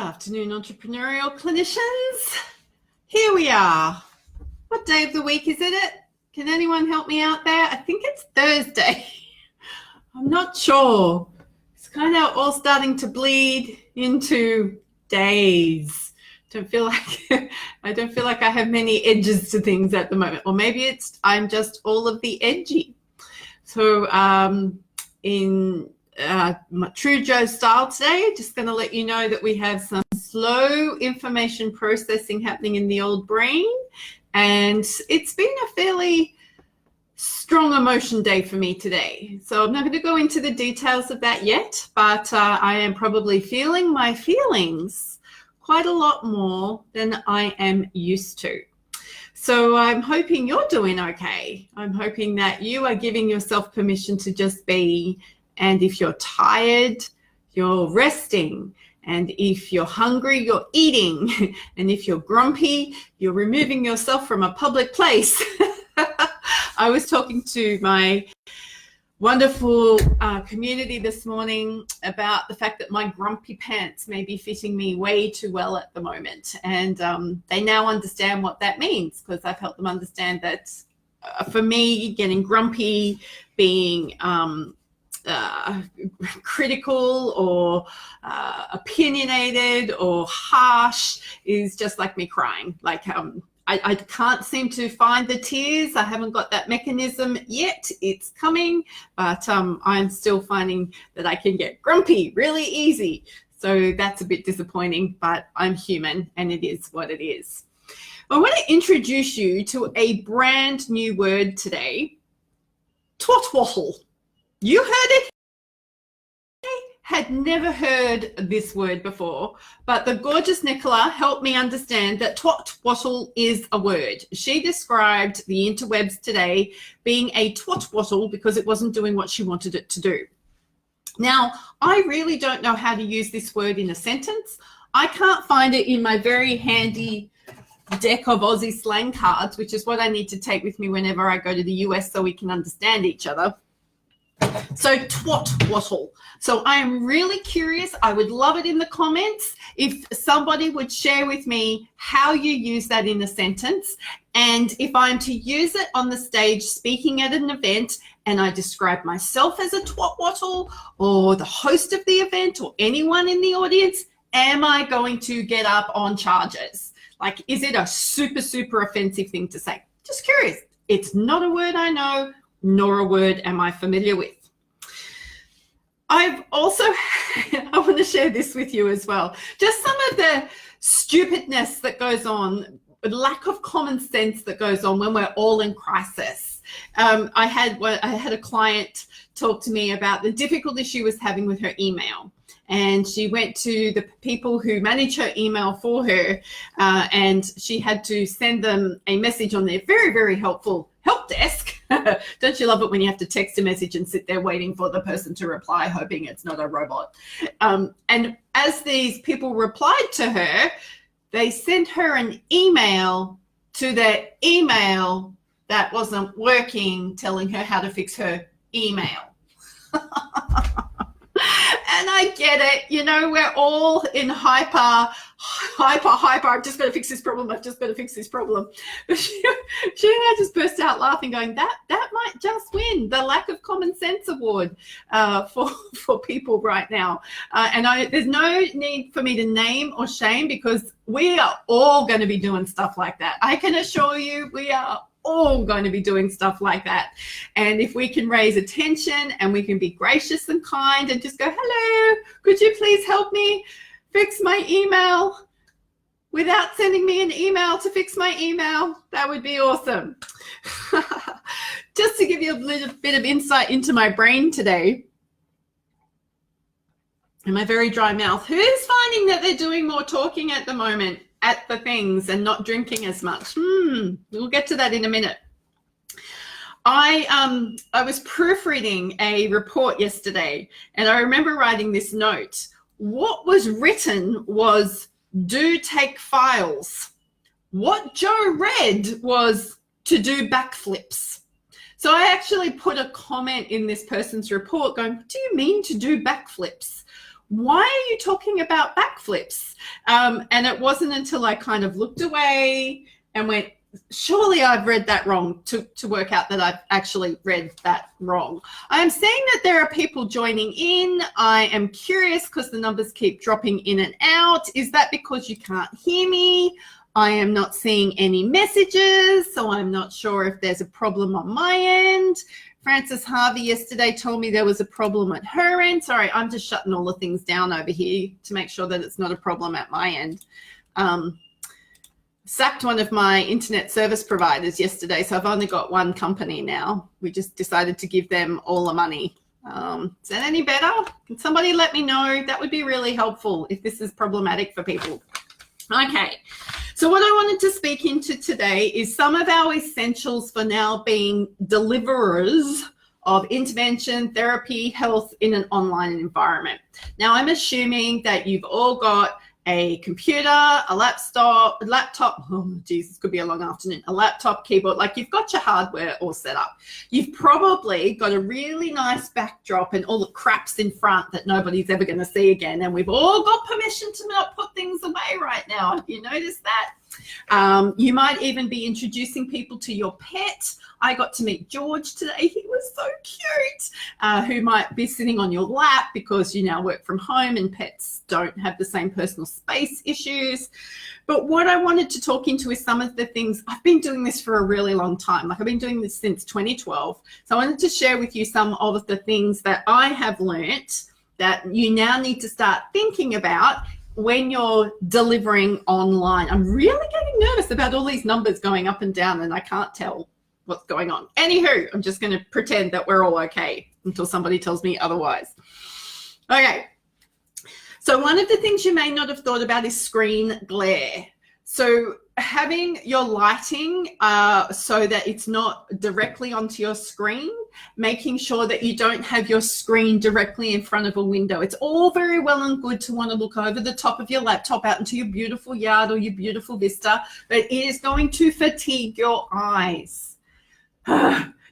afternoon, entrepreneurial clinicians. Here we are. What day of the week is it? Can anyone help me out there? I think it's Thursday. I'm not sure. It's kind of all starting to bleed into days. I don't feel like I have many edges to things at the moment, or maybe I'm just all of the edgy. So in my True Joe style today, just going to let you know that we have some slow information processing happening in the old brain, and it's been a fairly strong emotion day for me today. So I'm not going to go into the details of that yet, but I am probably feeling my feelings quite a lot more than I am used to. So I'm hoping you're doing okay. I'm hoping that you are giving yourself permission to just be. And if you're tired, you're resting. And if you're hungry, you're eating. And if you're grumpy, you're removing yourself from a public place. I was talking to my wonderful community this morning about the fact that my grumpy pants may be fitting me way too well at the moment. And they now understand what that means, because I've helped them understand that for me, getting grumpy, being critical or opinionated or harsh is just like me crying. Like I can't seem to find the tears. I haven't got that mechanism yet. It's coming, but I'm still finding that I can get grumpy really easy. So that's a bit disappointing, but I'm human and it is what it is. I want to introduce you to a brand new word today, twatwaffle. You heard it? I had never heard this word before, but the gorgeous Nicola helped me understand that twatwaffle is a word. She described the interwebs today being a twatwaffle because it wasn't doing what she wanted it to do. Now, I really don't know how to use this word in a sentence. I can't find it in my very handy deck of Aussie slang cards, which is what I need to take with me whenever I go to the US so we can understand each other. So twatwaffle. So I am really curious. I would love it in the comments if somebody would share with me how you use that in a sentence. And if I'm to use it on the stage speaking at an event and I describe myself as a twatwaffle, or the host of the event, or anyone in the audience, am I going to get up on charges? Like, is it a super, super offensive thing to say? Just curious. It's not a word I know, nor a word am I familiar with. I've also, I want to share this with you as well. Just some of the stupidness that goes on, lack of common sense that goes on when we're all in crisis. I had a client talk to me about the difficulty she was having with her email. And she went to the people who manage her email for her, and she had to send them a message on their very, very helpful help desk. Don't you love it when you have to text a message and sit there waiting for the person to reply, hoping it's not a robot? And as these people replied to her, they sent her an email to their email that wasn't working, telling her how to fix her email. And I get it, you know, we're all in hyper. I've just got to fix this problem. I've just got to fix this problem. She and I just burst out laughing, going, that might just win the lack of common sense award for people right now. And there's no need for me to name or shame, because we are all going to be doing stuff like that. I can assure you, we are all going to be doing stuff like that. And if we can raise attention and we can be gracious and kind and just go, hello, could you please help me fix my email without sending me an email to fix my email, that would be awesome. Just to give you a little bit of insight into my brain today and my very dry mouth, who's finding that they're doing more talking at the moment at the things and not drinking as much? We'll get to that in a minute. I was proofreading a report yesterday, and I remember writing this note. What was written was, do take files. What Joe read was to do backflips. So I actually put a comment in this person's report going, what do you mean to do backflips? why are you talking about backflips? And it wasn't until I kind of looked away and went, surely I've read that wrong, to work out that I've actually read that wrong. I am seeing that there are people joining in. I am curious because the numbers keep dropping in and out. Is that because you can't hear me? I am not seeing any messages, so I'm not sure if there's a problem on my end. Frances Harvey yesterday told me there was a problem at her end. Sorry, I'm just shutting all the things down over here to make sure that it's not a problem at my end. Sacked one of my internet service providers yesterday, so I've only got one company now. We just decided to give them all the money. Is that any better? Can somebody let me know? That would be really helpful if this is problematic for people. Okay, so what I wanted to speak into today is some of our essentials for now being deliverers of intervention, therapy, health in an online environment. Now, I'm assuming that you've all got a computer, a laptop, oh geez, this could be a long afternoon, a laptop, keyboard, like you've got your hardware all set up. You've probably got a really nice backdrop and all the craps in front that nobody's ever going to see again. And we've all got permission to not put things away right now. Have you noticed that? You might even be introducing people to your pet. I got to meet George today. He was so cute, who might be sitting on your lap because you now work from home and pets don't have the same personal space issues. But what I wanted to talk into is some of the things. I've been doing this for a really long time. Like I've been doing this since 2012. So I wanted to share with you some of the things that I have learnt that you now need to start thinking about when you're delivering online. I'm really getting nervous about all these numbers going up and down and I can't tell what's going on. Anywho, I'm just going to pretend that we're all okay until somebody tells me otherwise. Okay. So one of the things you may not have thought about is screen glare. So having your lighting so that it's not directly onto your screen, making sure that you don't have your screen directly in front of a window. It's all very well and good to want to look over the top of your laptop out into your beautiful yard or your beautiful vista, but it is going to fatigue your eyes.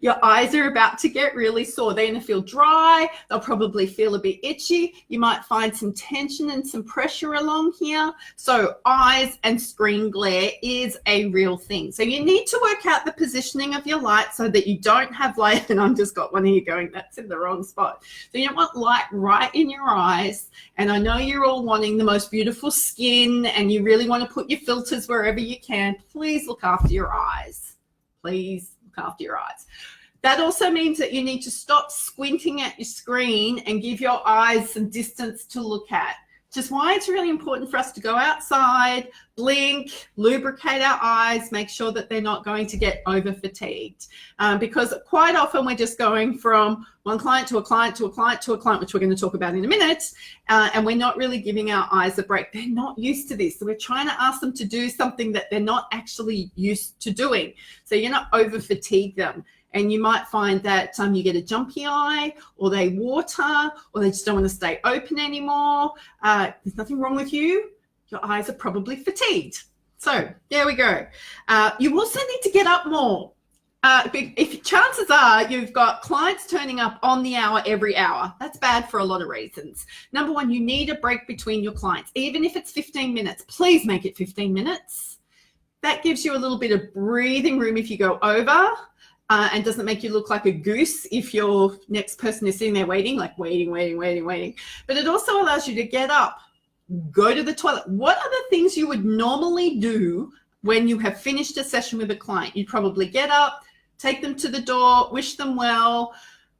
Your eyes are about to get really sore. They're going to feel dry. They'll probably feel a bit itchy. You might find some tension and some pressure along here. So eyes and screen glare is a real thing. So you need to work out the positioning of your light so that you don't have light. And I've just got one of you going, that's in the wrong spot. So you don't want light right in your eyes. And I know you're all wanting the most beautiful skin and you really want to put your filters wherever you can. Please look after your eyes. Please after your eyes. That also means that you need to stop squinting at your screen and give your eyes some distance to look at. Just why it's really important for us to go outside, blink, lubricate our eyes, make sure that they're not going to get over fatigued. Because quite often we're just going from one client to a client to a client to a client, which we're going to talk about in a minute, and we're not really giving our eyes a break. They're not used to this. So we're trying to ask them to do something that they're not actually used to doing. So you're not over fatigue them. And you might find that you get a jumpy eye or they water or they just don't want to stay open anymore. There's nothing wrong with you. Your eyes are probably fatigued. So there we go. You also need to get up more. If chances are you've got clients turning up on the hour every hour, that's bad for a lot of reasons. Number one, you need a break between your clients. Even if it's 15 minutes, please make it 15 minutes. That gives you a little bit of breathing room if you go over. And doesn't make you look like a goose if your next person is sitting there waiting. But it also allows you to get up, go to the toilet. What are the things you would normally do when you have finished a session with a client? You'd probably get up, take them to the door, wish them well,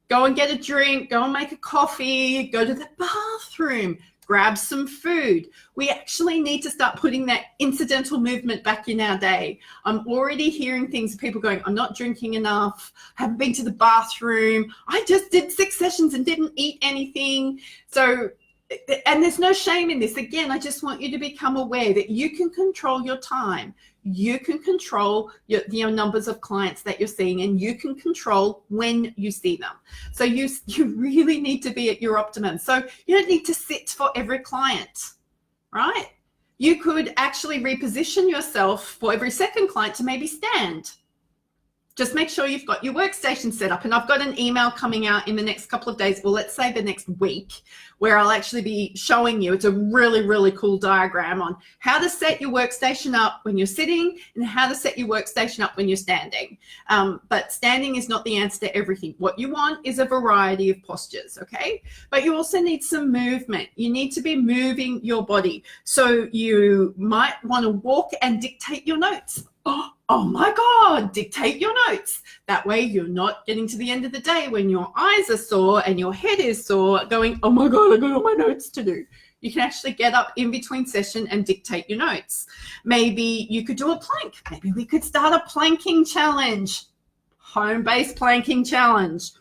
go and get a drink, go and make a coffee, go to the bathroom, grab some food. We actually need to start putting that incidental movement back in our day. I'm already hearing things, people going, I'm not drinking enough, haven't been to the bathroom, I just did 6 sessions and didn't eat anything. So, and there's no shame in this. Again, I just want you to become aware that you can control your time. You can control your numbers of clients that you're seeing, and you can control when you see them. So you really need to be at your optimum. So you don't need to sit for every client, right? You could actually reposition yourself for every second client to maybe stand. just make sure you've got your workstation set up. And I've got an email coming out in the next couple of days, well, let's say the next week, where I'll actually be showing you, it's a really, really cool diagram on how to set your workstation up when you're sitting and how to set your workstation up when you're standing. But standing is not the answer to everything. What you want is a variety of postures, okay? But you also need some movement. You need to be moving your body. So you might want to walk and dictate your notes. Oh my God, dictate your notes. That way you're not getting to the end of the day when your eyes are sore and your head is sore going, oh my God, I got all my notes to do. You can actually get up in between session and dictate your notes. Maybe you could do a plank. Maybe we could start a planking challenge, home-based planking challenge.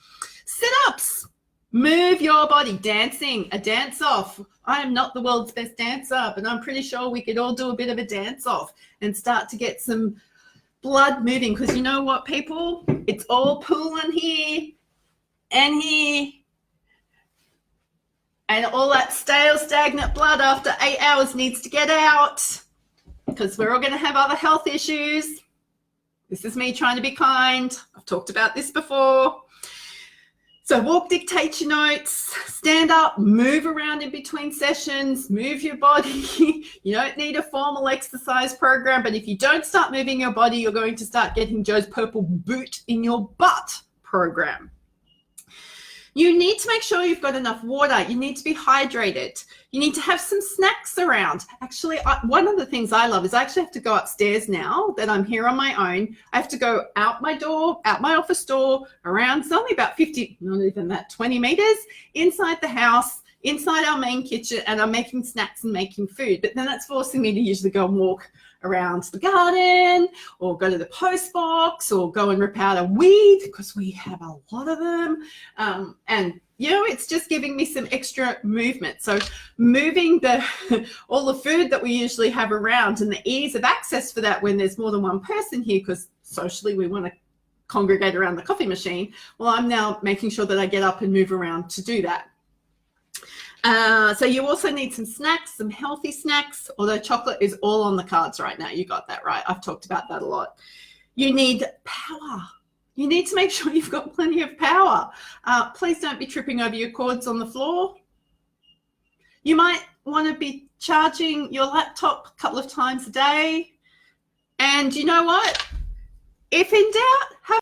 Sit-ups, move your body, dancing, a dance-off. I am not the world's best dancer, but I'm pretty sure we could all do a bit of a dance-off and start to get some blood moving, because you know what, people? It's all pooling here and here. And all that stale, stagnant blood after 8 hours needs to get out, because we're all going to have other health issues. This is me trying to be kind. I've talked about this before. So walk, dictate your notes, stand up, move around in between sessions, move your body. You don't need a formal exercise program, but if you don't start moving your body, you're going to start getting Joe's purple boot in your butt program. You need to make sure you've got enough water. You need to be hydrated. You need to have some snacks around. Actually, one of the things I love is I actually have to go upstairs now that I'm here on my own. I have to go out my door, out my office door, around, it's only about 50, not even that, 20 meters inside the house, inside our main kitchen, and I'm making snacks and making food. But then that's forcing me to usually go and walk around the garden or go to the post box or go and rip out a weed, because we have a lot of them. And you know, it's just giving me some extra movement. So moving all the food that we usually have around, and the ease of access for that when there's more than one person here, because socially we want to congregate around the coffee machine. Well, I'm now making sure that I get up and move around to do that. So you also need some snacks, some healthy snacks, although chocolate is all on the cards right now. You got that right. I've talked about that a lot. You need power. You need to make sure you've got plenty of power. Please don't be tripping over your cords on the floor. You might want to be charging your laptop a couple of times a day. And you know what? If in doubt, have